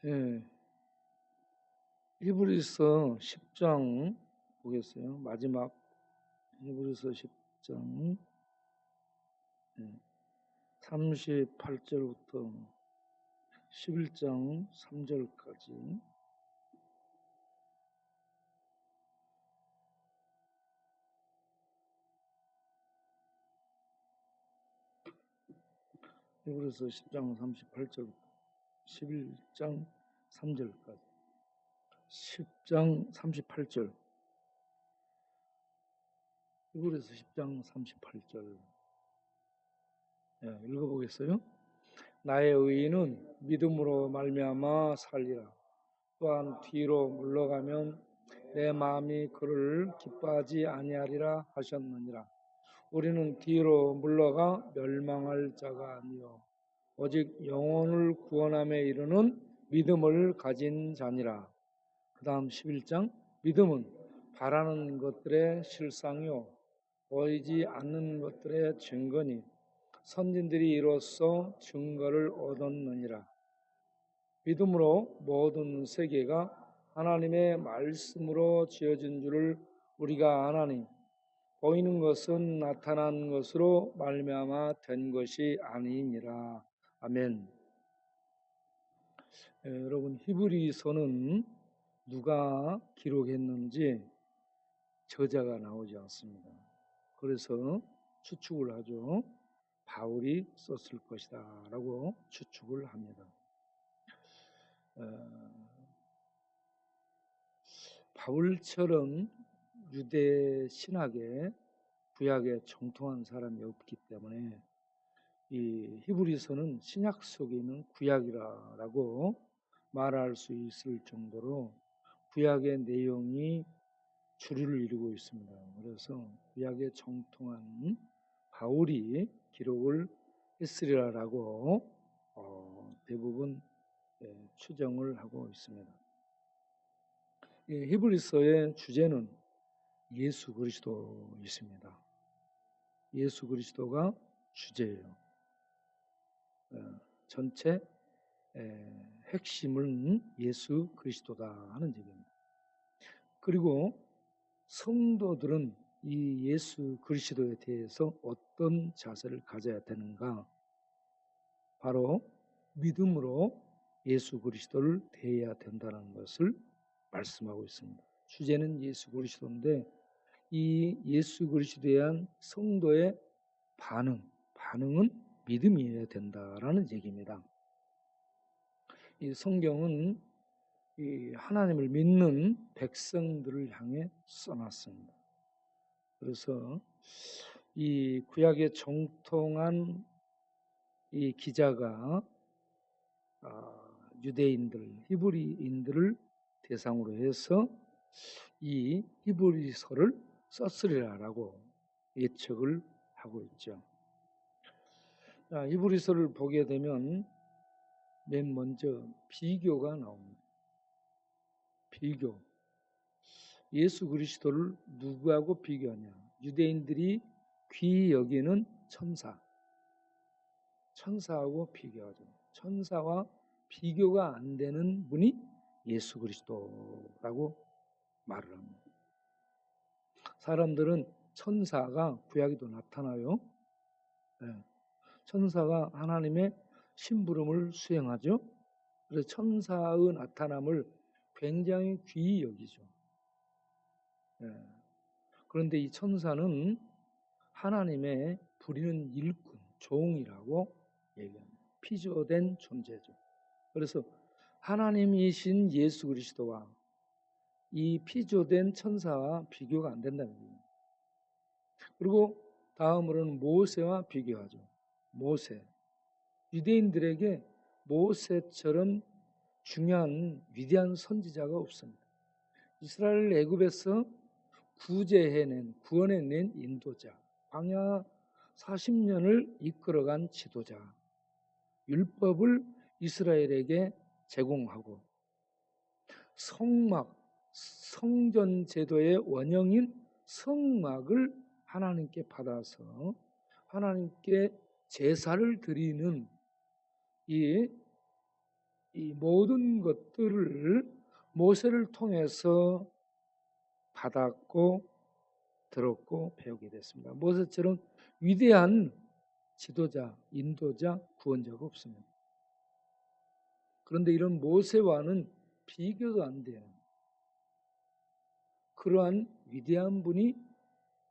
예, 히브리서 10장 보겠어요. 마지막 히브리서 10장 38절부터 11장 3절까지. 히브리서 10장 38절부터 11장 3절까지. 10장 38절. 히브리서 10장 38절. 읽어보겠어요. 나의 의인은 믿음으로 말미암아 살리라. 또한 뒤로 물러가면 내 마음이 그를 기뻐하지 아니하리라 하셨느니라. 우리는 뒤로 물러가 멸망할 자가 아니요 오직 영혼을 구원함에 이르는 믿음을 가진 자니라. 그 다음 11장. 믿음은 바라는 것들의 실상이요 보이지 않는 것들의 증거니 선진들이 이로써 증거를 얻었느니라. 믿음으로 모든 세계가 하나님의 말씀으로 지어진 줄을 우리가 아나니 보이는 것은 나타난 것으로 말미암아 된 것이 아니니라. 아멘. 여러분, 히브리서는 누가 기록했는지 저자가 나오지 않습니다. 그래서 추측을 하죠. 바울이 썼을 것이다 라고 추측을 합니다. 바울처럼 유대 신학에 구약에 정통한 사람이 없기 때문에 이 히브리서는 신약 속에 있는 구약이라고 말할 수 있을 정도로 구약의 내용이 주류를 이루고 있습니다. 그래서 구약에 정통한 바울이 기록을 했으리라고 대부분 추정을 하고 있습니다. 히브리서의 주제는 예수 그리스도이십니다. 예수 그리스도가 주제예요. 전체 핵심은 예수 그리스도다 하는 얘기입니다. 그리고 성도들은 이 예수 그리스도에 대해서 어떤 자세를 가져야 되는가? 바로 믿음으로 예수 그리스도를 대해야 된다는 것을 말씀하고 있습니다. 주제는 예수 그리스도인데 이 예수 그리스도에 대한 성도의 반응은 믿음이어야 된다라는 얘기입니다. 이 성경은 이 하나님을 믿는 백성들을 향해 써놨습니다. 그래서 이 구약에 정통한 이 기자가 유대인들, 히브리인들을 대상으로 해서 이 히브리서를 썼으리라고 예측을 하고 있죠. 히브리서를 보게 되면 맨 먼저 비교가 나옵니다. 비교. 예수 그리스도를 누구하고 비교하냐? 유대인들이 귀히 여기는 천사하고 비교하죠. 천사와 비교가 안 되는 분이 예수 그리스도라고 말을 합니다. 사람들은 천사가 구약에도 나타나요. 천사가 하나님의 심부름을 수행하죠. 그래서 천사의 나타남을 굉장히 귀히 여기죠. 그런데 이 천사는 하나님의 부리는 일꾼, 종이라고 얘기합니다. 피조된 존재죠. 그래서 하나님이신 예수 그리스도와 이 피조된 천사와 비교가 안 된다는 거예요. 그리고 다음으로는 모세와 비교하죠. 모세. 유대인들에게 모세처럼 중요한 위대한 선지자가 없습니다. 이스라엘 애굽에서 구원해낸 인도자, 광야 40년을 이끌어간 지도자, 율법을 이스라엘에게 제공하고 성전 제도의 원형인 성막을 하나님께 받아서 하나님께 제사를 드리는 이 이 모든 것들을 모세를 통해서 받았고 들었고 배우게 됐습니다. 모세처럼 위대한 지도자, 인도자, 구원자가 없습니다. 그런데 이런 모세와는 비교도 안 되는 그러한 위대한 분이,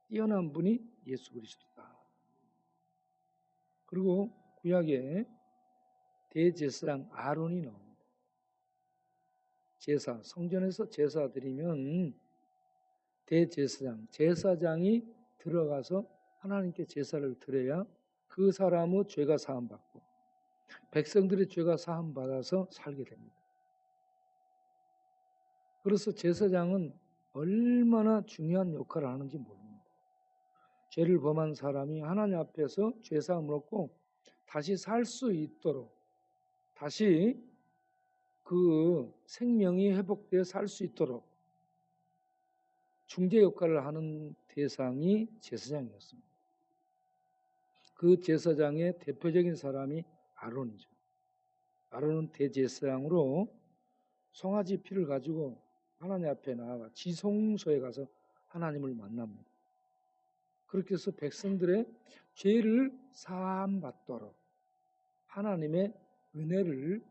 뛰어난 분이 예수 그리스도다. 그리고 구약에 대제사장 아론이 나옵니다. 제사, 성전에서 제사 드리면 대제사장, 제사장이 들어가서 하나님께 제사를 드려야 그 사람의 죄가 사함받고 백성들의 죄가 사함받아서 살게 됩니다. 그래서 제사장은 얼마나 중요한 역할을 하는지 모릅니다. 죄를 범한 사람이 하나님 앞에서 죄사함을 얻고 다시 살 수 있도록, 다시 그 생명이 회복되어 살 수 있도록 중재 역할을 하는 대상이 제사장이었습니다. 그 제사장의 대표적인 사람이 아론이죠. 아론은 대제사장으로 송아지 피를 가지고 하나님 앞에 나아가 지성소에 가서 하나님을 만납니다. 그렇게 해서 백성들의 죄를 사함받도록 하나님의 은혜를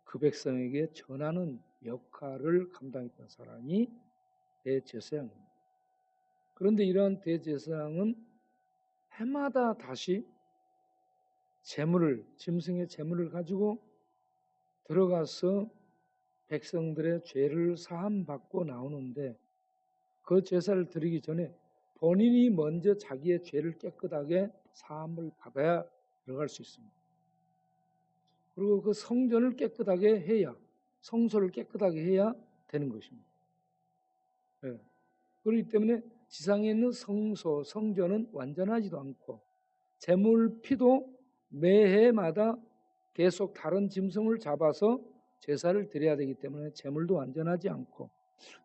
그 백성에게 전하는 역할을 감당했던 사람이 대제사장입니다. 그런데 이러한 대제사장은 해마다 다시 짐승의 제물을 가지고 들어가서 백성들의 죄를 사함받고 나오는데 그 제사를 드리기 전에 본인이 먼저 자기의 죄를 깨끗하게 사함을 받아야 들어갈 수 있습니다. 그리고 그 성전을 깨끗하게 해야, 성소를 깨끗하게 해야 되는 것입니다. 네. 그렇기 때문에 지상에 있는 성소, 성전은 완전하지도 않고 제물 피도 매해마다 계속 다른 짐승을 잡아서 제사를 드려야 되기 때문에 제물도 완전하지 않고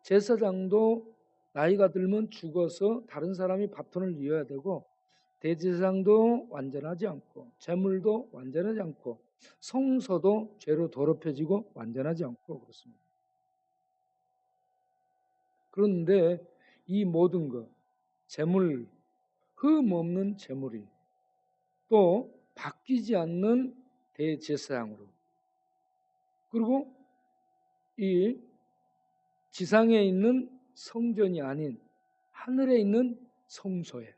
제사장도 나이가 들면 죽어서 다른 사람이 바톤을 이어야 되고 대제사장도 완전하지 않고 제물도 완전하지 않고 성소도 죄로 더럽혀지고 완전하지 않고 그렇습니다. 그런데 이 모든 것, 제물, 흠 없는 제물이 또 바뀌지 않는 대제사장으로 그리고 이 지상에 있는 성전이 아닌 하늘에 있는 성소에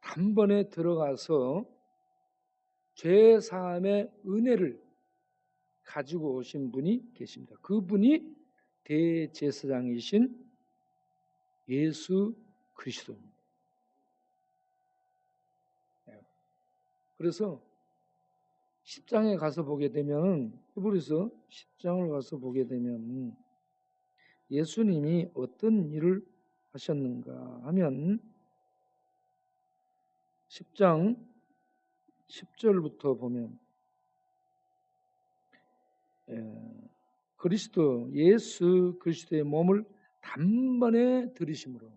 단번에 들어가서 죄사함의 은혜를 가지고 오신 분이 계십니다. 그분이 대제사장이신 예수 그리스도입니다. 그래서 10장에 가서 보게 되면 히브리서 10장을 가서 보게 되면 예수님이 어떤 일을 하셨는가 하면 10장 10절부터 보면 예수 그리스도의 몸을 단번에 들이심으로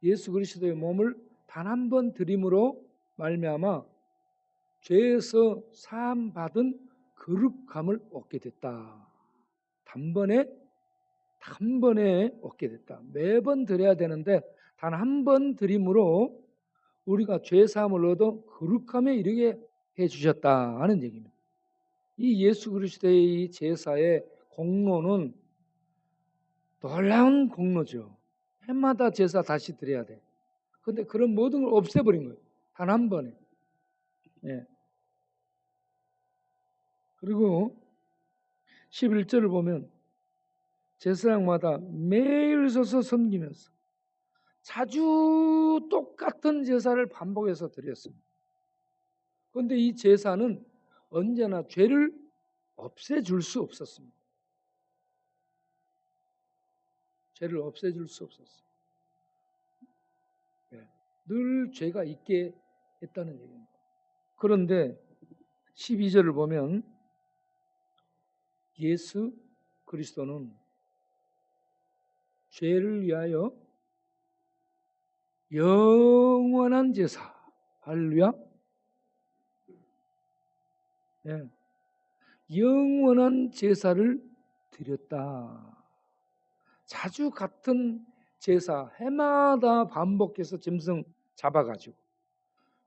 예수 그리스도의 몸을 단 한 번 들임으로 말미암아 죄에서 사함 받은 거룩함을 얻게 됐다. 단번에 얻게 됐다. 매번 드려야 되는데 단 한 번 드림으로 우리가 죄 사함을 얻어 거룩함에 이르게 해 주셨다 하는 얘기입니다. 이 예수 그리스도의 제사의 공로는 놀라운 공로죠. 해마다 제사 다시 드려야 돼. 근데 그런 모든 걸 없애버린 거예요. 단 한 번에. 예. 그리고 11절을 보면 제사장마다 매일 서서 섬기면서 자주 똑같은 제사를 반복해서 드렸습니다. 그런데 이 제사는 언제나 죄를 없애줄 수 없었습니다. 죄를 없애줄 수 없었어요. 네. 늘 죄가 있게 했다는 얘기입니다. 그런데 12절을 보면 예수 그리스도는 죄를 위하여 영원한 제사, 할렐루야, 예. 영원한 제사를 드렸다. 자주 같은 제사 해마다 반복해서 짐승 잡아가지고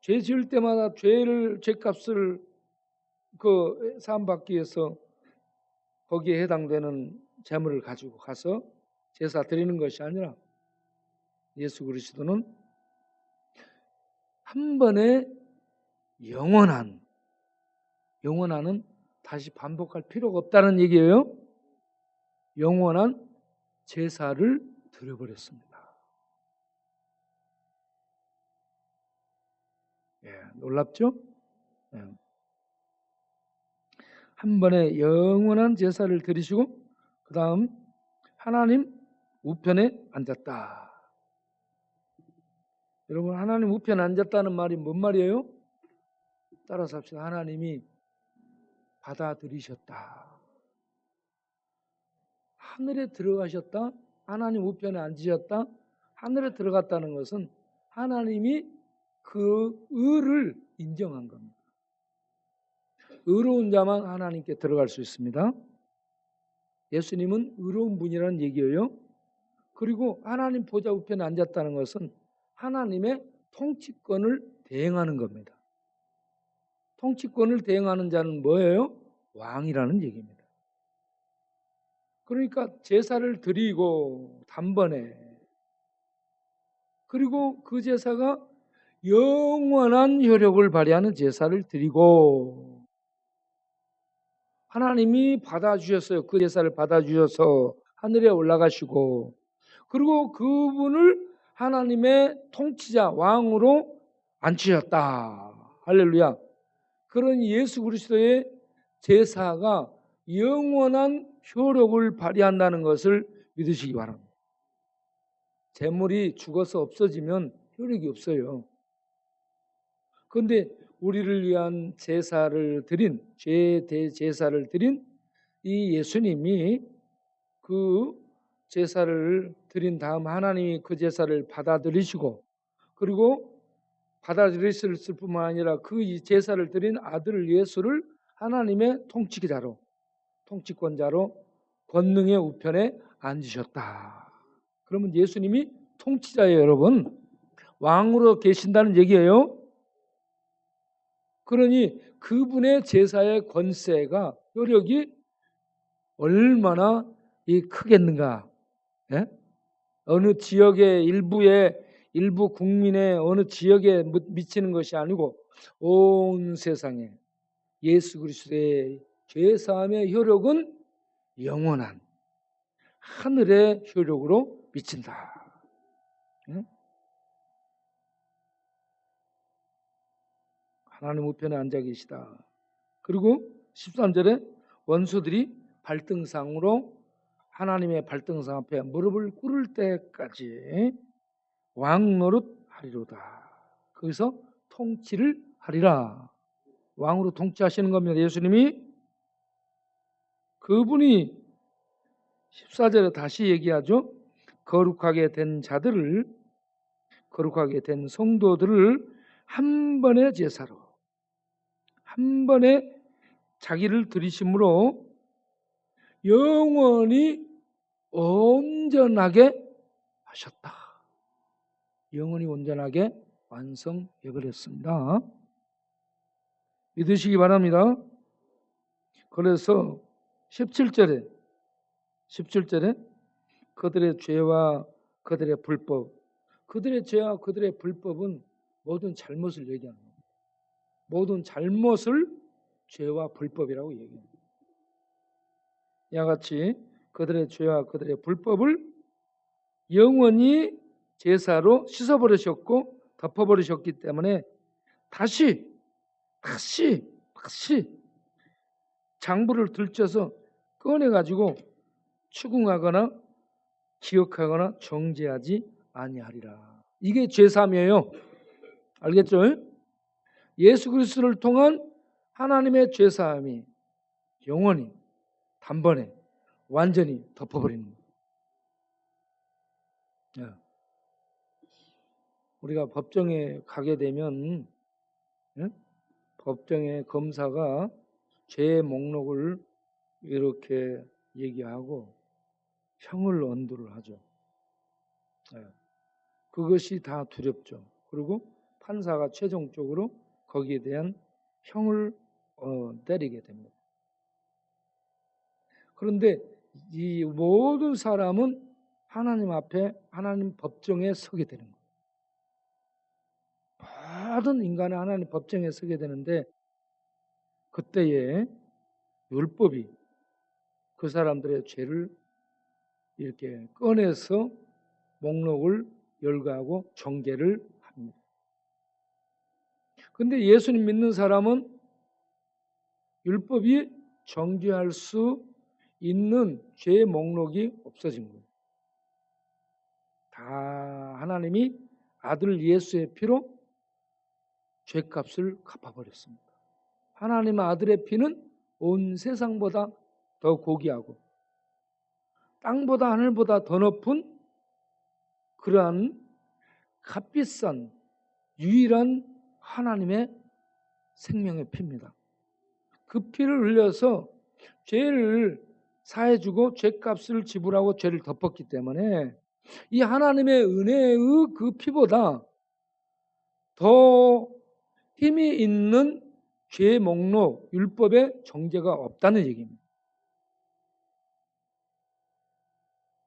죄 지을 때마다 죄값을 그 사함받기 위해서 거기에 해당되는 제물을 가지고 가서 제사 드리는 것이 아니라 예수 그리스도는 한 번에 영원한은 다시 반복할 필요가 없다는 얘기예요. 영원한 제사를 드려버렸습니다. 예, 놀랍죠? 예. 한 번에 영원한 제사를 드리시고 그 다음 하나님 우편에 앉았다. 여러분, 하나님 우편에 앉았다는 말이 뭔 말이에요? 따라서 합시다. 하나님이 받아들이셨다. 하늘에 들어가셨다. 하나님 우편에 앉으셨다. 하늘에 들어갔다는 것은 하나님이 그 의를 인정한 겁니다. 의로운 자만 하나님께 들어갈 수 있습니다. 예수님은 의로운 분이라는 얘기예요. 그리고 하나님 보좌 우편에 앉았다는 것은 하나님의 통치권을 대행하는 겁니다. 통치권을 대행하는 자는 뭐예요? 왕이라는 얘기입니다. 그러니까 제사를 드리고 단번에, 그리고 그 제사가 영원한 효력을 발휘하는 제사를 드리고 하나님이 받아주셨어요. 그 제사를 받아주셔서 하늘에 올라가시고, 그리고 그분을 하나님의 통치자 왕으로 앉히셨다. 할렐루야. 그런 예수 그리스도의 제사가 영원한 효력을 발휘한다는 것을 믿으시기 바랍니다. 제물이 죽어서 없어지면 효력이 없어요. 그런데 우리를 위한 제사를 드린, 죄 대제사를 드린 이 예수님이 그 제사를 드린 다음 하나님이 그 제사를 받아들이시고, 그리고 받아들이실 뿐만 아니라 그 제사를 드린 아들 예수를 하나님의 통치권자로 권능의 우편에 앉으셨다. 그러면 예수님이 통치자예요, 여러분. 왕으로 계신다는 얘기예요. 그러니 그분의 제사의 권세가, 효력이 얼마나 크겠는가. 예? 어느 지역의 일부 국민의 어느 지역에 미치는 것이 아니고 온 세상에 예수 그리스도의 죄사함의 효력은 영원한 하늘의 효력으로 미친다. 예? 하나님 우편에 앉아 계시다. 그리고 13절에 원수들이 발등상으로 하나님의 발등상 앞에 무릎을 꿇을 때까지 왕 노릇 하리로다. 거기서 통치를 하리라. 왕으로 통치하시는 겁니다. 예수님이. 그분이 14절에 다시 얘기하죠. 거룩하게 된 자들을, 거룩하게 된 성도들을 한 번의 제사로, 한 번에 자기를 들이심으로 영원히 온전하게 하셨다. 영원히 온전하게 완성해버렸습니다. 믿으시기 바랍니다. 그래서 17절에 그들의 죄와 그들의 불법, 그들의 죄와 그들의 불법은 모든 잘못을 얘기합니다. 모든 잘못을 죄와 불법이라고 얘기합니다. 이와 같이 그들의 죄와 그들의 불법을 영원히 제사로 씻어버리셨고 덮어버리셨기 때문에 다시 장부를 들춰서 꺼내가지고 추궁하거나 기억하거나 정죄하지 아니하리라. 이게 죄사함이에요. 알겠죠? 예수 그리스도를 통한 하나님의 죄사함이 영원히 단번에 완전히 덮어버리는 거예요. 우리가 법정에 가게 되면 법정의 검사가 죄의 목록을 이렇게 얘기하고 형을 언도를 하죠. 그것이 다 두렵죠. 그리고 판사가 최종적으로 거기에 대한 형을 때리게 됩니다. 그런데 이 모든 사람은 하나님 앞에 하나님 법정에 서게 되는 거예요. 모든 인간은 하나님 법정에 서게 되는데 그때에 율법이 그 사람들의 죄를 이렇게 꺼내서 목록을 열거하고 정죄를 합니다. 근데 예수님 믿는 사람은 율법이 정죄할 수 있는 죄의 목록이 없어진 거예요. 다 하나님이 아들 예수의 피로 죄값을 갚아버렸습니다. 하나님의 아들의 피는 온 세상보다 더 고귀하고 땅보다 하늘보다 더 높은 그러한 값비싼 유일한 하나님의 생명의 피입니다. 그 피를 흘려서 죄를 사해주고 죄값을 지불하고 죄를 덮었기 때문에 이 하나님의 은혜의 그 피보다 더 힘이 있는 죄의 목록, 율법의 정죄가 없다는 얘기입니다.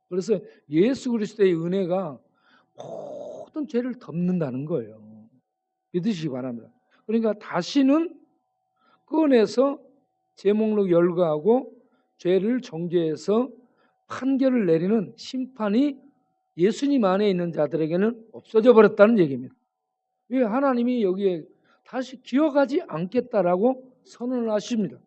그래서 예수 그리스도의 은혜가 모든 죄를 덮는다는 거예요. 믿으시기 바랍니다. 그러니까 다시는 꺼내서 죄 목록 열거하고 죄를 정죄해서 판결을 내리는 심판이 예수님 안에 있는 자들에게는 없어져 버렸다는 얘기입니다. 왜 하나님이 여기에 다시 기억하지 않겠다라고 선언을 하십니다.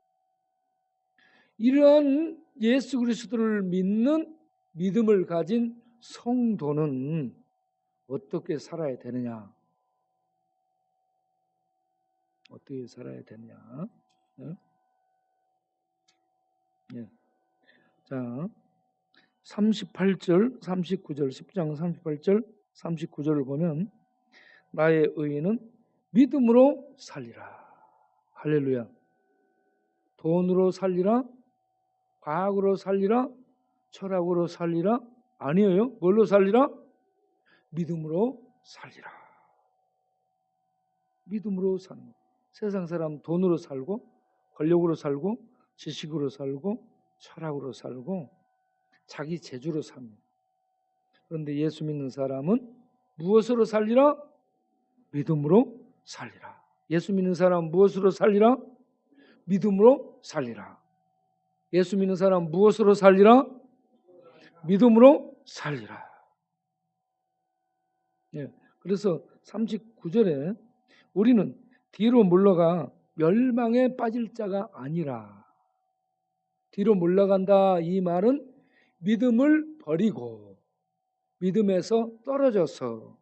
이러한 예수 그리스도를 믿는 믿음을 가진 성도는 어떻게 살아야 되느냐? 어떻게 살아야 되느냐? 예. 자, 38절, 39절, 10장 38절, 39절을 보면 나의 의인은 믿음으로 살리라. 할렐루야. 돈으로 살리라? 과학으로 살리라? 철학으로 살리라? 아니에요. 뭘로 살리라? 믿음으로 살리라. 믿음으로 사는 거. 세상 사람 돈으로 살고 권력으로 살고 지식으로 살고 철학으로 살고 자기 재주로 삽니다. 그런데 예수 믿는 사람은 무엇으로 살리라? 믿음으로 살리라. 예수 믿는 사람은 무엇으로 살리라? 믿음으로 살리라. 예수 믿는 사람은 무엇으로 살리라? 믿음으로 살리라. 예, 그래서 39절에 우리는 뒤로 물러가 멸망에 빠질 자가 아니라, 뒤로 물러간다 이 말은 믿음을 버리고 믿음에서 떨어져서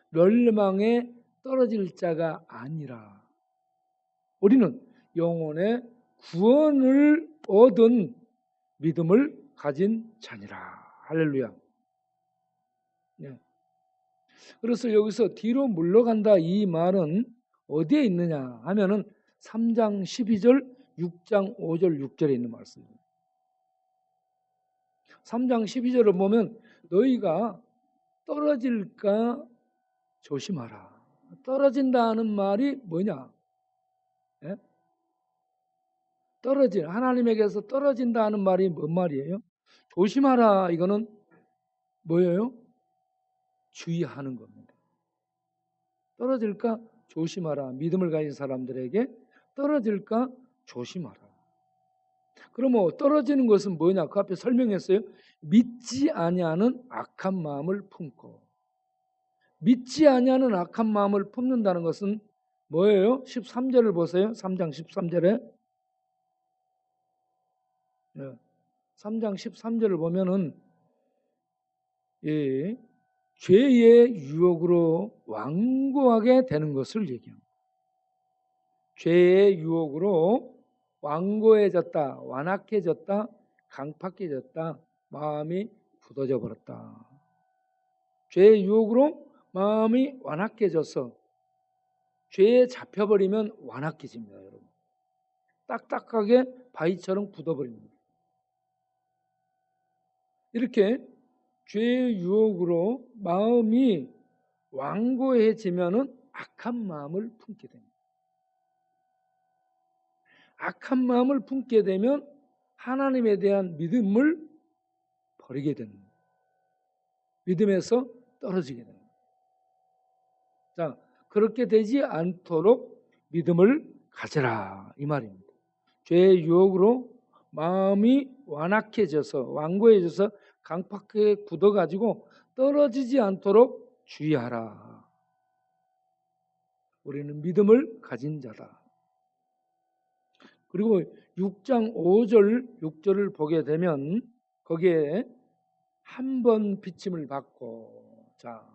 멸망에 떨어질 자가 아니라 우리는 영혼의 구원을 얻은 믿음을 가진 자니라. 할렐루야. 네. 그래서 여기서 뒤로 물러간다 이 말은 어디에 있느냐 하면은 3장 12절, 6장 5절, 6절에 있는 말씀입니다. 3장 12절을 보면 너희가 떨어질까 조심하라. 떨어진다는 말이 뭐냐? 예? 하나님에게서 떨어진다는 말이 뭔 말이에요? 조심하라. 이거는 뭐예요? 주의하는 겁니다. 떨어질까 조심하라. 믿음을 가진 사람들에게 떨어질까 조심하라. 그러면 떨어지는 것은 뭐냐? 그 앞에 설명했어요. 믿지 아니하는 악한 마음을 품고. 믿지 아니하는 악한 마음을 품는다는 것은 뭐예요? 13절을 보세요. 3장 13절에 3장 13절을 보면은 죄의 유혹으로 완고하게 되는 것을 얘기합니다. 죄의 유혹으로 완고해졌다, 완악해졌다, 강팍해졌다, 마음이 굳어져 버렸다. 죄의 유혹으로 마음이 완악해져서 죄에 잡혀버리면 완악해집니다, 여러분. 딱딱하게 바위처럼 굳어버립니다. 이렇게 죄의 유혹으로 마음이 완고해지면은 악한 마음을 품게 됩니다. 악한 마음을 품게 되면 하나님에 대한 믿음을 버리게 됩니다. 믿음에서 떨어지게 됩니다. 자, 그렇게 되지 않도록 믿음을 가져라 이 말입니다. 죄의 유혹으로 마음이 완고해져서 강팍하게 굳어가지고 떨어지지 않도록 주의하라. 우리는 믿음을 가진 자다. 그리고 6장 5절 6절을 보게 되면 거기에 한 번 비침을 받고, 자,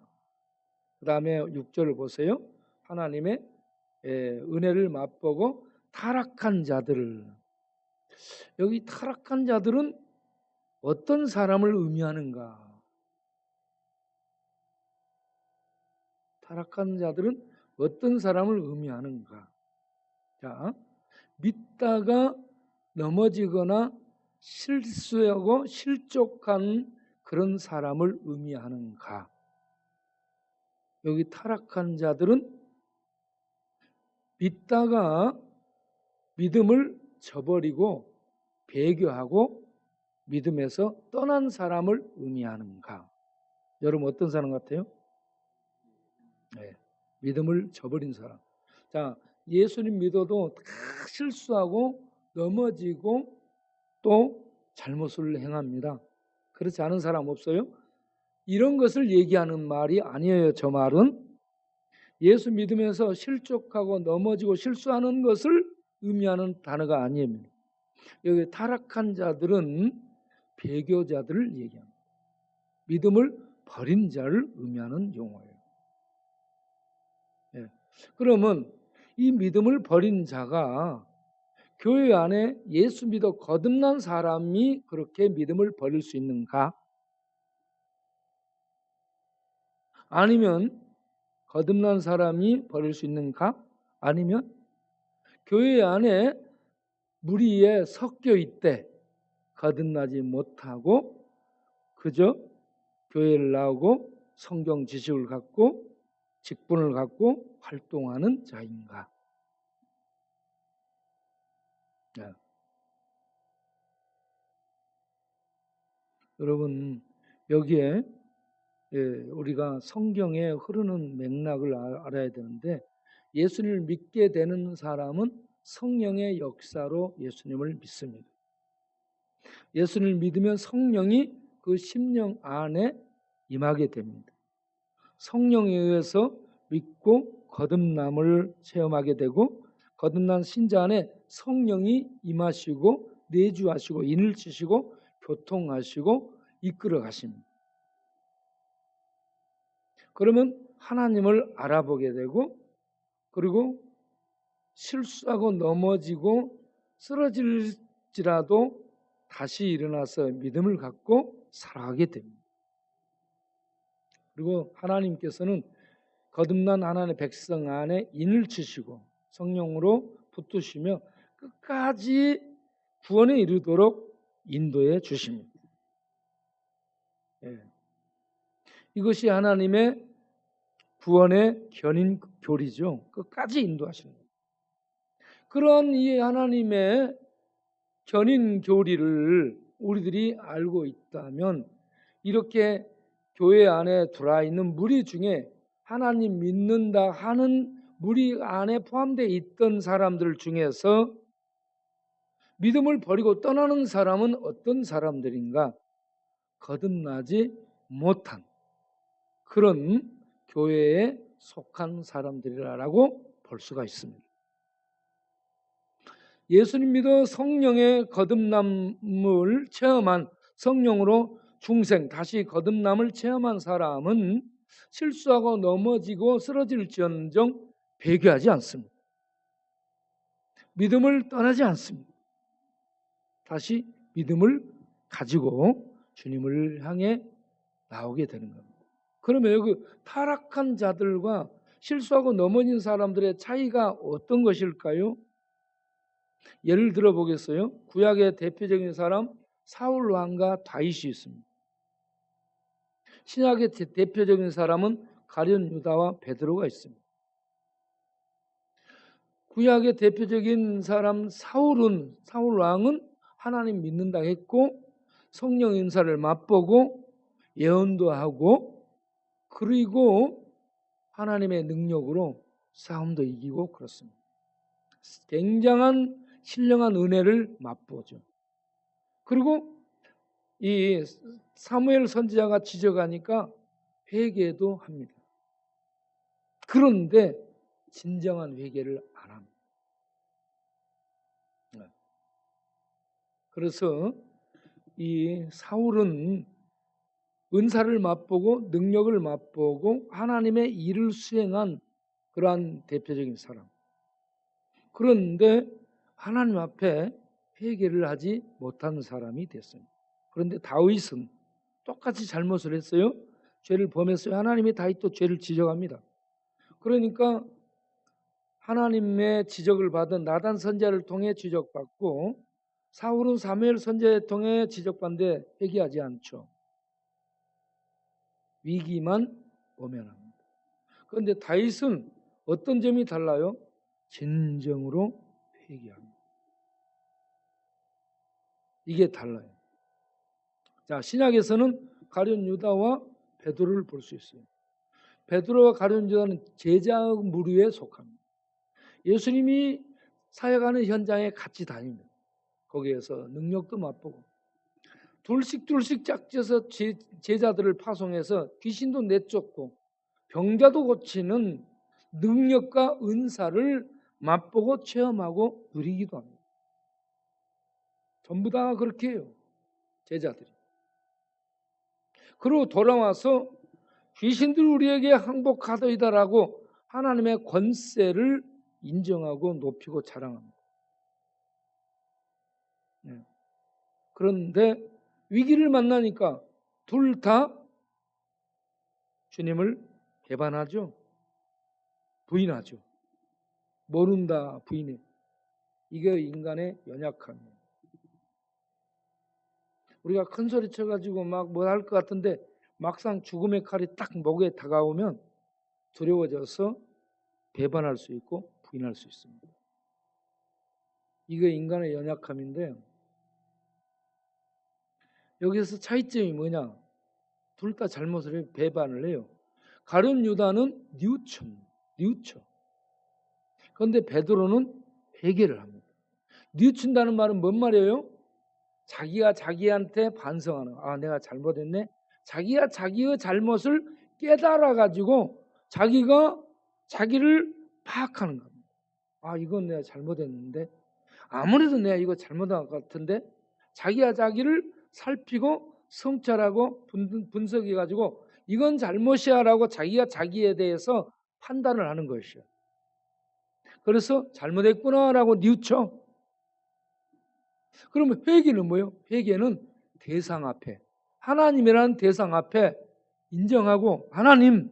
그 다음에 6절을 보세요. 하나님의 은혜를 맛보고 타락한 자들을, 여기 타락한 자들은 어떤 사람을 의미하는가? 타락한 자들은 어떤 사람을 의미하는가? 자, 믿다가 넘어지거나 실수하고 실족한 그런 사람을 의미하는가? 여기 타락한 자들은 믿다가 믿음을 저버리고 배교하고 믿음에서 떠난 사람을 의미하는가? 여러분 어떤 사람 같아요? 네, 믿음을 저버린 사람. 자, 예수님 믿어도 다 실수하고 넘어지고 또 잘못을 행합니다. 그렇지 않은 사람 없어요? 이런 것을 얘기하는 말이 아니에요. 저 말은 예수 믿으면서 실족하고 넘어지고 실수하는 것을 의미하는 단어가 아닙니다. 여기 타락한 자들은 배교자들을 얘기합니다. 믿음을 버린 자를 의미하는 용어예요. 예. 그러면 이 믿음을 버린 자가 교회 안에 예수 믿어 거듭난 사람이 그렇게 믿음을 버릴 수 있는가? 아니면 거듭난 사람이 버릴 수 있는가? 아니면 교회 안에 무리에 섞여 있대 거듭나지 못하고 그저 교회를 나오고 성경 지식을 갖고 직분을 갖고 활동하는 자인가? 네. 여러분 여기에 우리가 성경에 흐르는 맥락을 알아야 되는데 예수님을 믿게 되는 사람은 성령의 역사로 예수님을 믿습니다. 예수님을 믿으면 성령이 그 심령 안에 임하게 됩니다. 성령에 의해서 믿고 거듭남을 체험하게 되고 거듭난 신자 안에 성령이 임하시고 내주하시고 인을 치시고 교통하시고 이끌어 가십니다. 그러면 하나님을 알아보게 되고 그리고 실수하고 넘어지고 쓰러질지라도 다시 일어나서 믿음을 갖고 살아가게 됩니다. 그리고 하나님께서는 거듭난 하나님의 백성 안에 인을 치시고 성령으로 붙드시며 끝까지 구원에 이르도록 인도해 주십니다. 예. 이것이 하나님의 구원의 견인 교리죠. 끝까지 인도하시는 거예요. 그런 이 하나님의 견인 교리를 우리들이 알고 있다면 이렇게 교회 안에 들어와 있는 무리 중에 하나님 믿는다 하는 무리 안에 포함되어 있던 사람들 중에서 믿음을 버리고 떠나는 사람은 어떤 사람들인가? 거듭나지 못한 그런 교회에 속한 사람들이라고 볼 수가 있습니다. 예수님 믿어 성령의 거듭남을 체험한 성령으로 중생 다시 거듭남을 체험한 사람은 실수하고 넘어지고 쓰러질지언정 배교하지 않습니다. 믿음을 떠나지 않습니다. 다시 믿음을 가지고 주님을 향해 나오게 되는 겁니다. 그러면 여기 타락한 자들과 실수하고 넘어진 사람들의 차이가 어떤 것일까요? 예를 들어 보겠어요. 구약의 대표적인 사람 사울 왕과 다윗이 있습니다. 신약의 대표적인 사람은 가룟 유다와 베드로가 있습니다. 구약의 대표적인 사람 사울 왕은 하나님 믿는다 했고 성령 인사를 맛보고 예언도 하고 그리고 하나님의 능력으로 싸움도 이기고 그렇습니다. 굉장한 신령한 은혜를 맛보죠. 그리고 이 사무엘 선지자가 지적하니까 회개도 합니다. 그런데 진정한 회개를 안 합니다. 그래서 이 사울은 은사를 맛보고 능력을 맛보고 하나님의 일을 수행한 그러한 대표적인 사람. 그런데 하나님 앞에 회개를 하지 못한 사람이 됐습니다. 그런데 다윗은 똑같이 잘못을 했어요. 죄를 범했어요. 하나님이 다윗도 죄를 지적합니다. 그러니까 하나님의 지적을 받은 나단 선지자를 통해 지적받고 사울은 사무엘 선지자를 통해 지적받는데 회개하지 않죠. 위기만 모면합니다. 그런데 다윗은 어떤 점이 달라요? 진정으로 회개합니다. 이게 달라요. 자, 신약에서는 가룟 유다와 베드로를 볼 수 있어요. 베드로와 가룟 유다는 제자 무리에 속합니다. 예수님이 사역하는 현장에 같이 다닙니다. 거기에서 능력도 맛보고 둘씩 짝져서 제자들을 파송해서 귀신도 내쫓고 병자도 고치는 능력과 은사를 맛보고 체험하고 누리기도 합니다. 전부 다 그렇게 해요. 제자들이. 그리고 돌아와서 귀신들 우리에게 항복하더이다라고 하나님의 권세를 인정하고 높이고 자랑합니다. 그런데 위기를 만나니까 둘 다 주님을 배반하죠. 부인하죠. 모른다 부인해. 이게 인간의 연약함이에요. 우리가 큰 소리 쳐가지고 막 뭐 할 것 같은데 막상 죽음의 칼이 딱 목에 다가오면 두려워져서 배반할 수 있고 부인할 수 있습니다. 이게 인간의 연약함인데 여기서 차이점이 뭐냐? 둘 다 잘못을 해요. 배반을 해요. 가룟 유다는 뉘우쳐. 그런데 베드로는 회개를 합니다. 뉘우친다는 말은 뭔 말이에요? 자기가 자기한테 반성하는, 내가 잘못했네. 자기가 자기의 잘못을 깨달아 가지고 자기가 자기를 파악하는 겁니다. 이건 내가 잘못했는데 아무래도 내가 이거 잘못한 것 같은데 자기가 자기를 살피고 성찰하고 분석해 가지고 이건 잘못이야 라고 자기가 자기에 대해서 판단을 하는 것이요. 그래서 잘못했구나 라고 뉘우쳐. 그러면 회개는 뭐예요? 회개는 대상 앞에 하나님이라는 대상 앞에 인정하고 하나님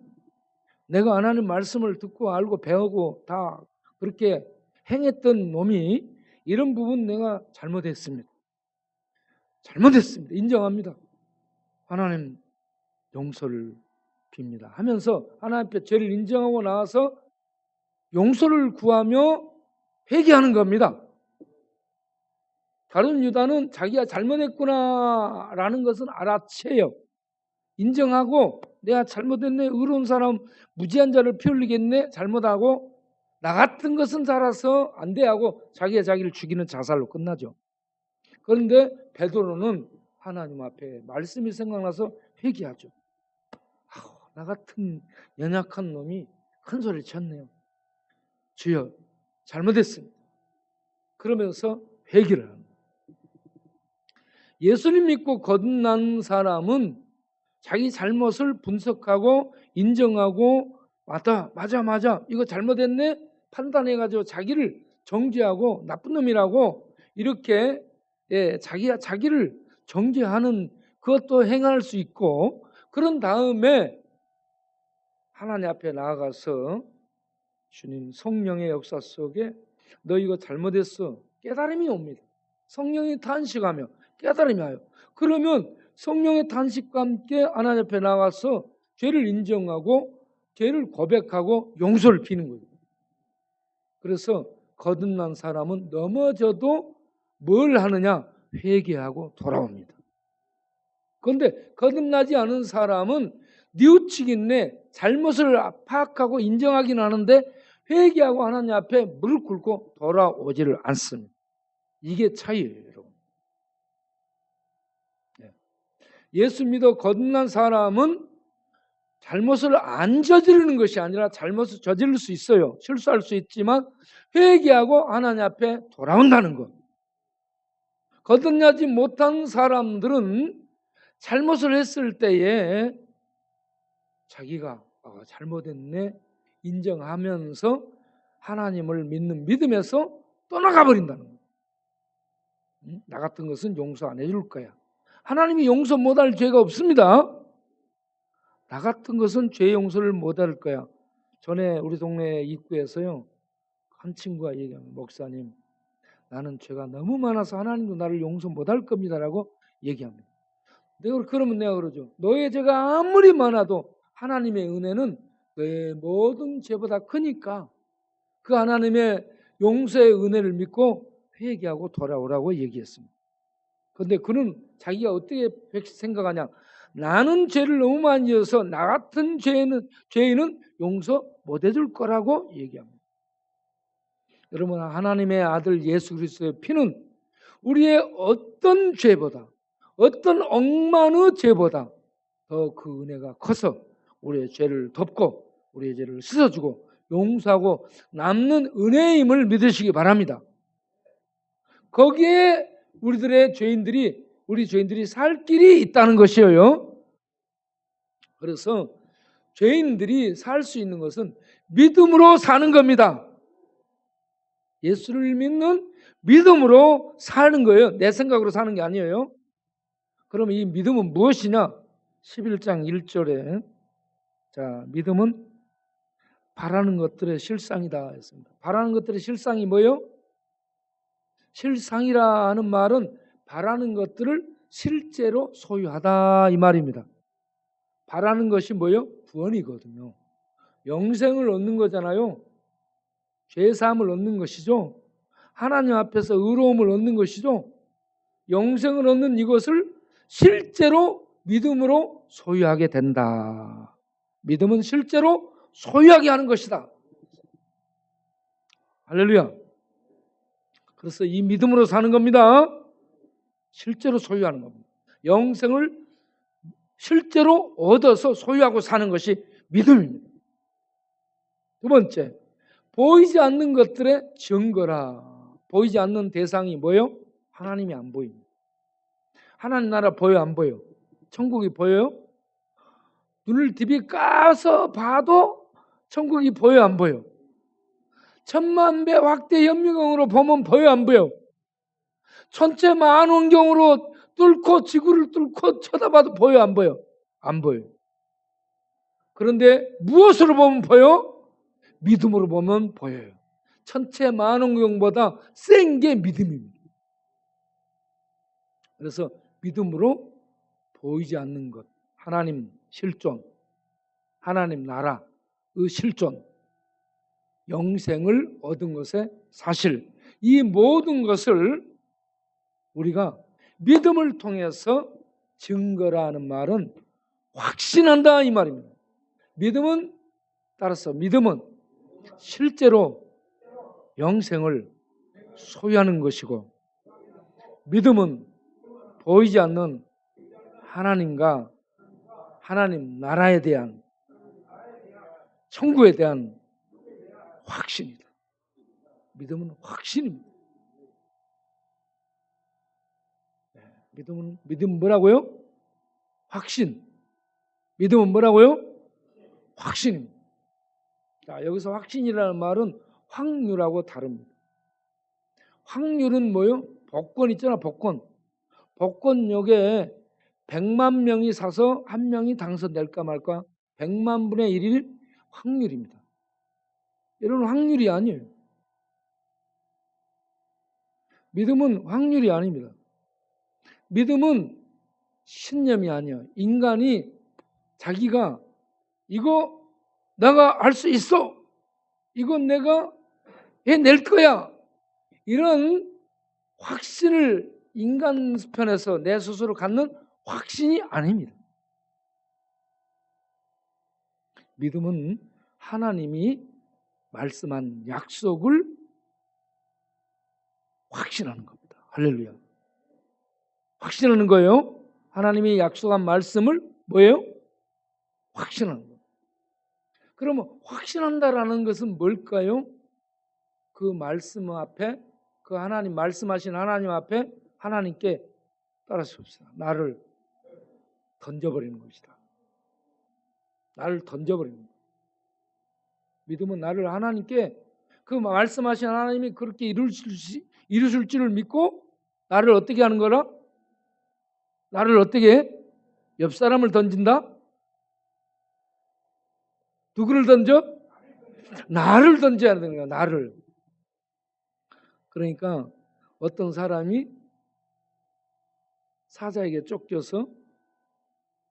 내가 하나님 말씀을 듣고 알고 배우고 다 그렇게 행했던 놈이 이런 부분 내가 잘못했습니다. 인정합니다. 하나님 용서를 빕니다 하면서 하나님 앞에 죄를 인정하고 나와서 용서를 구하며 회개하는 겁니다. 가룟 유다는 자기가 잘못했구나라는 것은 알아채요. 인정하고 내가 잘못했네. 의로운 사람 무지한 자를 피 흘리겠네. 잘못하고 나 같은 것은 살아서 안 돼 하고 자기가 자기를 죽이는 자살로 끝나죠. 그런데 베드로는 하나님 앞에 말씀이 생각나서 회개하죠. 나 같은 연약한 놈이 큰 소리를 쳤네요. 주여 잘못했습니다. 그러면서 회개를 합니다. 예수님 믿고 거듭난 사람은 자기 잘못을 분석하고 인정하고 맞아 이거 잘못했네 판단해가지고 자기를 정죄하고 나쁜 놈이라고 이렇게 자기가 자기를 정죄하는 그것도 행할 수 있고 그런 다음에 하나님 앞에 나아가서 주님 성령의 역사 속에 너 이거 잘못했어 깨달음이 옵니다. 성령이 탄식하며 깨달음이 와요. 그러면 성령의 탄식과 함께 하나님 앞에 나가서 죄를 인정하고 죄를 고백하고 용서를 비는 거예요. 그래서 거듭난 사람은 넘어져도 뭘 하느냐? 회개하고 돌아옵니다. 그런데 거듭나지 않은 사람은 뉘우치겠네, 잘못을 파악하고 인정하긴 하는데 회개하고 하나님 앞에 무릎 꿇고 돌아오지를 않습니다. 이게 차이예요, 여러분. 예수 믿어 거듭난 사람은 잘못을 안 저지르는 것이 아니라 잘못을 저지를 수 있어요. 실수할 수 있지만 회개하고 하나님 앞에 돌아온다는 것. 거듭나지 못한 사람들은 잘못을 했을 때에 자기가 잘못했네 인정하면서 하나님을 믿는 믿음에서 떠나가 버린다는 거예요. 나 같은 것은 용서 안 해줄 거야. 하나님이 용서 못할 죄가 없습니다. 나 같은 것은 죄 용서를 못할 거야. 전에 우리 동네 입구에서요, 한 친구가 얘기합니다. 목사님, 나는 죄가 너무 많아서 하나님도 나를 용서 못할 겁니다라고 얘기합니다. 그러면 내가 그러죠. 너의 죄가 아무리 많아도 하나님의 은혜는 너의 모든 죄보다 크니까 그 하나님의 용서의 은혜를 믿고 회개하고 돌아오라고 얘기했습니다. 그런데 그는 자기가 어떻게 생각하냐? 나는 죄를 너무 많이 지어서 나 같은 죄인은 용서 못 해줄 거라고 얘기합니다. 여러분, 하나님의 아들 예수 그리스도의 피는 우리의 어떤 죄보다, 어떤 억만의 죄보다 더 그 은혜가 커서 우리의 죄를 덮고 우리의 죄를 씻어주고 용서하고 남는 은혜임을 믿으시기 바랍니다. 거기에 우리 죄인들이 살 길이 있다는 것이에요. 그래서 죄인들이 살 수 있는 것은 믿음으로 사는 겁니다. 예수를 믿는 믿음으로 사는 거예요. 내 생각으로 사는 게 아니에요. 그럼 이 믿음은 무엇이냐? 11장 1절에 자, 믿음은 바라는 것들의 실상이다 했습니다. 바라는 것들의 실상이 뭐예요? 실상이라는 말은 바라는 것들을 실제로 소유하다 이 말입니다. 바라는 것이 뭐예요? 구원이거든요. 영생을 얻는 거잖아요. 죄사함을 얻는 것이죠. 하나님 앞에서 의로움을 얻는 것이죠. 영생을 얻는 이것을 실제로 믿음으로 소유하게 된다. 믿음은 실제로 소유하게 하는 것이다. 할렐루야. 그래서 이 믿음으로 사는 겁니다. 실제로 소유하는 겁니다. 영생을 실제로 얻어서 소유하고 사는 것이 믿음입니다. 두 번째, 보이지 않는 것들의 증거라. 보이지 않는 대상이 뭐예요? 하나님이 안 보입니다. 하나님 나라 보여 안 보여? 천국이 보여요? 눈을 디비 까서 봐도 천국이 보여 안 보여? 천만배 확대 현미경으로 보면 보여 안 보여? 천체 만원경으로 뚫고 지구를 뚫고 쳐다봐도 보여 안 보여? 안 보여. 그런데 무엇으로 보면 보여? 믿음으로 보면 보여요. 천체 만원경보다 센 게 믿음입니다. 그래서 믿음으로 보이지 않는 것, 하나님 실존, 하나님 나라의 실존, 영생을 얻은 것의 사실, 이 모든 것을 우리가 믿음을 통해서 증거라는 말은 확신한다 이 말입니다. 믿음은 실제로 영생을 소유하는 것이고, 믿음은 보이지 않는 하나님과 하나님 나라에 대한, 천국에 대한 확신이다. 믿음은 확신입니다. 믿음은 뭐라고요? 확신. 믿음은 뭐라고요? 확신입니다. 자, 여기서 확신이라는 말은 확률하고 다릅니다. 확률은 뭐요? 복권 있잖아, 복권. 복권역에 100만 명이 사서 한 명이 당선될까 말까 100만 분의 1일 확률입니다. 이런 확률이 아니에요. 믿음은 확률이 아닙니다. 믿음은 신념이 아니야. 인간이 자기가 이거 내가 할 수 있어. 이건 내가 해낼 거야. 이런 확신을 인간 편에서 내 스스로 갖는 확신이 아닙니다. 믿음은 하나님이 말씀한 약속을 확신하는 겁니다. 할렐루야. 확신하는 거예요. 하나님이 약속한 말씀을 뭐예요? 확신하는 거예요. 그러면 확신한다라는 것은 뭘까요? 그 말씀 앞에, 그 하나님 말씀하신 하나님 앞에 하나님께 따를 수 없어요. 나를 던져버리는 것이다. 나를 던져버리는 거예요. 믿음은 나를 하나님께, 그 말씀하신 하나님이 그렇게 이루실 줄을 믿고 나를 어떻게 하는 거라? 나를 어떻게 해? 옆 사람을 던진다? 누구를 던져? 나를 던져야 되는 거야. 나를. 그러니까 어떤 사람이 사자에게 쫓겨서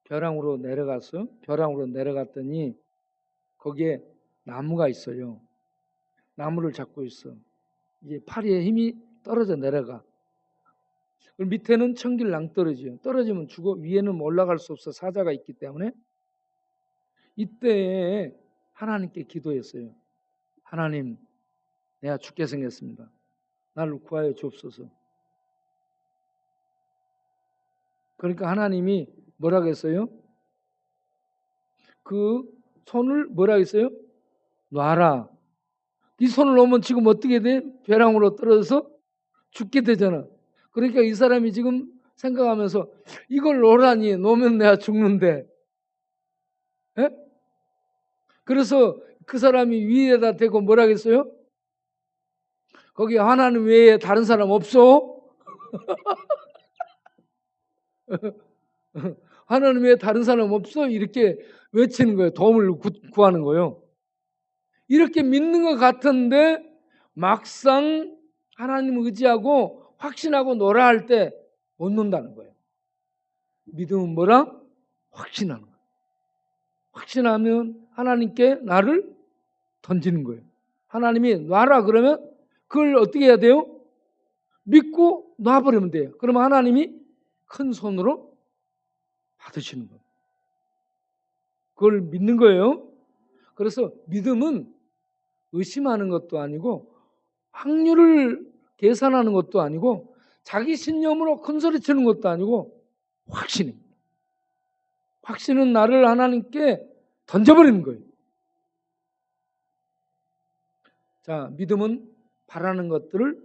벼랑으로 내려갔더니 거기에 나무가 있어요. 나무를 잡고 있어. 이제 팔에 힘이 떨어져 내려가. 밑에는 천길 낭떠러지요. 떨어지면 죽어. 위에는 올라갈 수 없어. 사자가 있기 때문에. 이때 하나님께 기도했어요. 하나님, 내가 죽게 생겼습니다. 나를 구하여 주옵소서. 그러니까 하나님이 뭐라고 했어요? 그 손을 뭐라고 했어요? 놔라. 네 손을 놓으면 지금 어떻게 돼? 벼랑으로 떨어져서 죽게 되잖아. 그러니까 이 사람이 지금 생각하면서 이걸 놓으라니, 놓으면 내가 죽는데. 에? 그래서 그 사람이 위에다 대고 뭐라고 했어요? 거기 하나님 외에 다른 사람 없어? 하나님 외에 다른 사람 없어? 이렇게 외치는 거예요. 도움을 구하는 거예요. 이렇게 믿는 것 같은데 막상 하나님을 의지하고 확신하고 노라 할 때 못 논다는 거예요. 믿음은 뭐라? 확신하는 거예요. 확신하면 하나님께 나를 던지는 거예요. 하나님이 놔라 그러면 그걸 어떻게 해야 돼요? 믿고 놔버리면 돼요. 그러면 하나님이 큰 손으로 받으시는 거예요. 그걸 믿는 거예요. 그래서 믿음은 의심하는 것도 아니고 확률을 계산하는 것도 아니고 자기 신념으로 큰 소리 치는 것도 아니고 확신입니다. 확신은 나를 하나님께 던져버리는 거예요. 자, 믿음은 바라는 것들을,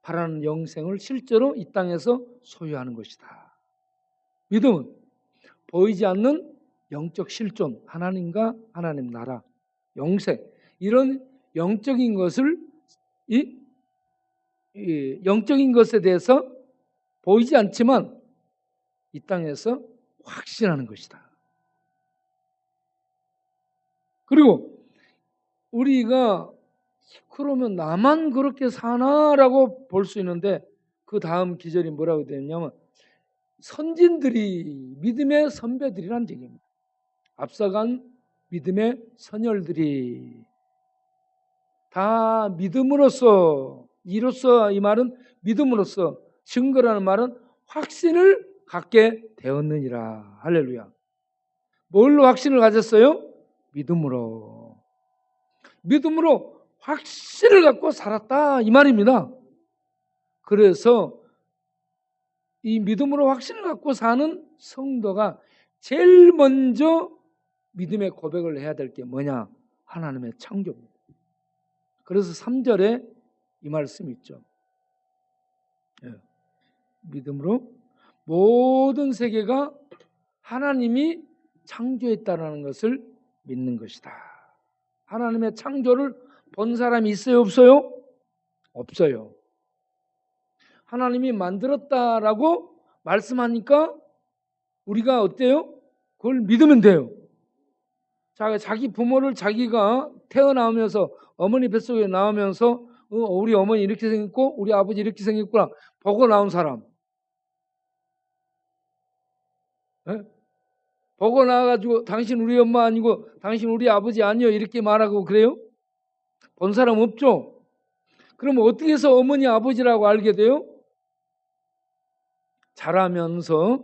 바라는 영생을 실제로 이 땅에서 소유하는 것이다. 믿음은 보이지 않는 영적 실존, 하나님과 하나님 나라, 영생, 이런 영적인 것을 영적인 것에 대해서 보이지 않지만 이 땅에서 확신하는 것이다. 그리고 우리가 그러면 나만 그렇게 사나라고 볼 수 있는데 그 다음 기절이 뭐라고 되냐면 선진들이 믿음의 선배들이란 얘기입니다. 앞서간 믿음의 선열들이 다 믿음으로써, 이로써, 이 말은 믿음으로써, 증거라는 말은 확신을 갖게 되었느니라. 할렐루야. 뭘로 확신을 가졌어요? 믿음으로. 믿음으로 확신을 갖고 살았다 이 말입니다. 그래서 이 믿음으로 확신을 갖고 사는 성도가 제일 먼저 믿음의 고백을 해야 될 게 뭐냐? 하나님의 창조입니다. 그래서 3절에 이 말씀이 있죠. 믿음으로 모든 세계가 하나님이 창조했다는 것을 믿는 것이다. 하나님의 창조를 본 사람이 있어요? 없어요? 없어요. 하나님이 만들었다라고 말씀하니까 우리가 어때요? 그걸 믿으면 돼요. 자기 부모를 자기가 태어나면서 어머니 뱃속에 나오면서 우리 어머니 이렇게 생겼고 우리 아버지 이렇게 생겼구나 보고 나온 사람. 예? 보고 나와가지고 당신 우리 엄마 아니고 당신 우리 아버지 아니요 이렇게 말하고 그래요? 본 사람 없죠? 그러면 어떻게 해서 어머니 아버지라고 알게 돼요? 자라면서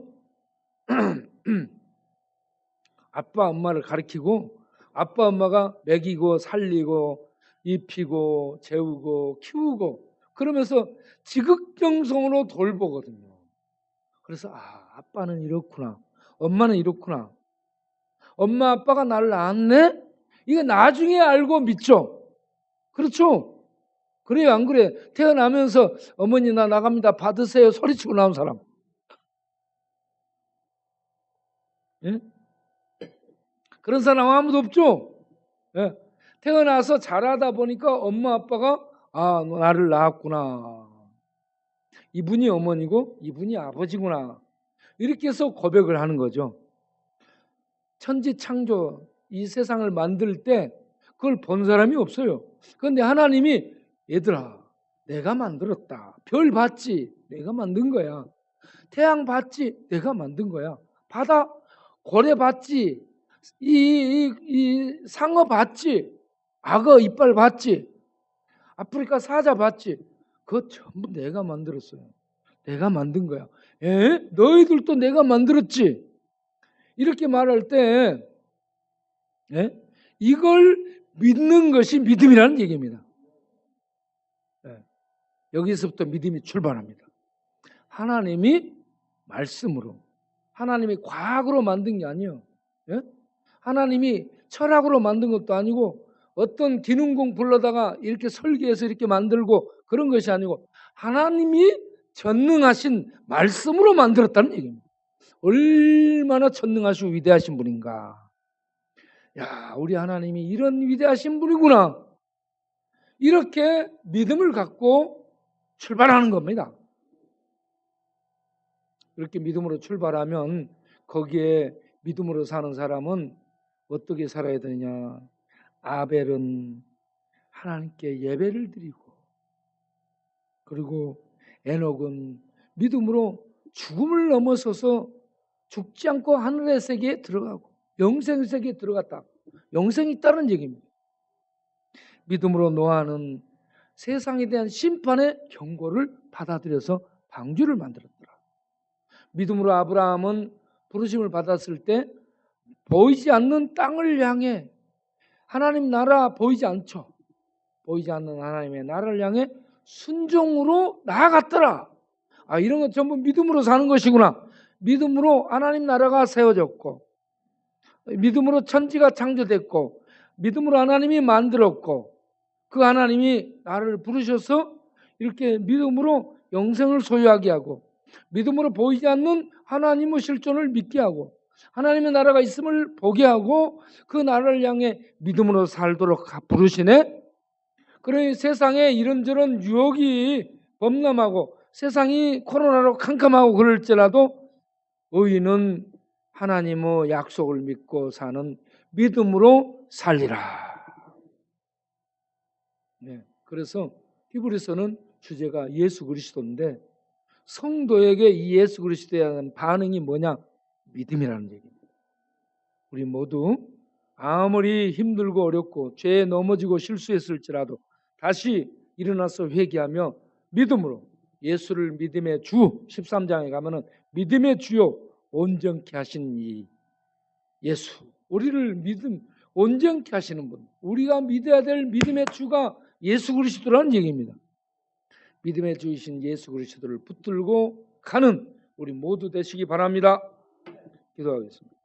아빠 엄마를 가르치고 아빠 엄마가 먹이고 살리고 입히고 재우고 키우고 그러면서 지극정성으로 돌보거든요. 그래서 아빠는 이렇구나 엄마는 이렇구나 엄마 아빠가 나를 낳았네? 이거 나중에 알고 믿죠? 그렇죠? 그래요 안 그래? 태어나면서 어머니 나 나갑니다 받으세요 소리치고 나온 사람. 예? 그런 사람 아무도 없죠? 예. 태어나서 자라다 보니까 엄마 아빠가 나를 낳았구나. 이분이 어머니고 이분이 아버지구나. 이렇게 해서 고백을 하는 거죠. 천지창조 이 세상을 만들 때 그걸 본 사람이 없어요. 그런데 하나님이 얘들아 내가 만들었다. 별 봤지? 내가 만든 거야. 태양 봤지? 내가 만든 거야. 바다 고래 봤지? 이 상어 봤지? 악어 이빨 봤지? 아프리카 사자 봤지? 그거 전부 내가 만들었어요. 내가 만든 거야. 너희들도 내가 만들었지? 이렇게 말할 때 이걸 믿는 것이 믿음이라는 얘기입니다. 여기서부터 믿음이 출발합니다. 하나님이 말씀으로 하나님이 과학으로 만든 게 아니에요. 하나님이 철학으로 만든 것도 아니고 어떤 기능공 불러다가 이렇게 설계해서 이렇게 만들고 그런 것이 아니고 하나님이 전능하신 말씀으로 만들었다는 얘기입니다. 얼마나 전능하시고 위대하신 분인가. 야, 우리 하나님이 이런 위대하신 분이구나. 이렇게 믿음을 갖고 출발하는 겁니다. 이렇게 믿음으로 출발하면 거기에 믿음으로 사는 사람은 어떻게 살아야 되느냐. 아벨은 하나님께 예배를 드리고 그리고 에녹은 믿음으로 죽음을 넘어서서 죽지 않고 하늘의 세계에 들어가고 영생 세계에 들어갔다. 영생이 있다는 얘기입니다. 믿음으로 노아는 세상에 대한 심판의 경고를 받아들여서 방주를 만들었더라. 믿음으로 아브라함은 부르심을 받았을 때 보이지 않는 땅을 향해 하나님 나라 보이지 않죠. 보이지 않는 하나님의 나라를 향해 순종으로 나아갔더라. 이런 건 전부 믿음으로 사는 것이구나. 믿음으로 하나님 나라가 세워졌고 믿음으로 천지가 창조됐고 믿음으로 하나님이 만들었고 그 하나님이 나를 부르셔서 이렇게 믿음으로 영생을 소유하게 하고 믿음으로 보이지 않는 하나님의 실존을 믿게 하고 하나님의 나라가 있음을 보게 하고 그 나라를 향해 믿음으로 살도록 부르시네. 그러니 세상에 이런저런 유혹이 범람하고 세상이 코로나로 캄캄하고 그럴지라도 의인은 하나님의 약속을 믿고 사는 믿음으로 살리라. 그래서 히브리서는 주제가 예수 그리스도인데 성도에게 이 예수 그리스도에 대한 반응이 뭐냐? 믿음이라는 얘기입니다. 우리 모두 아무리 힘들고 어렵고 죄에 넘어지고 실수했을지라도 다시 일어나서 회개하며 믿음으로 예수를 믿음의 주 13장에 가면은 믿음의 주요 온전케 하신 이 예수 우리를 믿음 온전케 하시는 분 우리가 믿어야 될 믿음의 주가 예수 그리스도라는 얘기입니다. 믿음의 주이신 예수 그리스도를 붙들고 가는 우리 모두 되시기 바랍니다. 기도하겠습니다.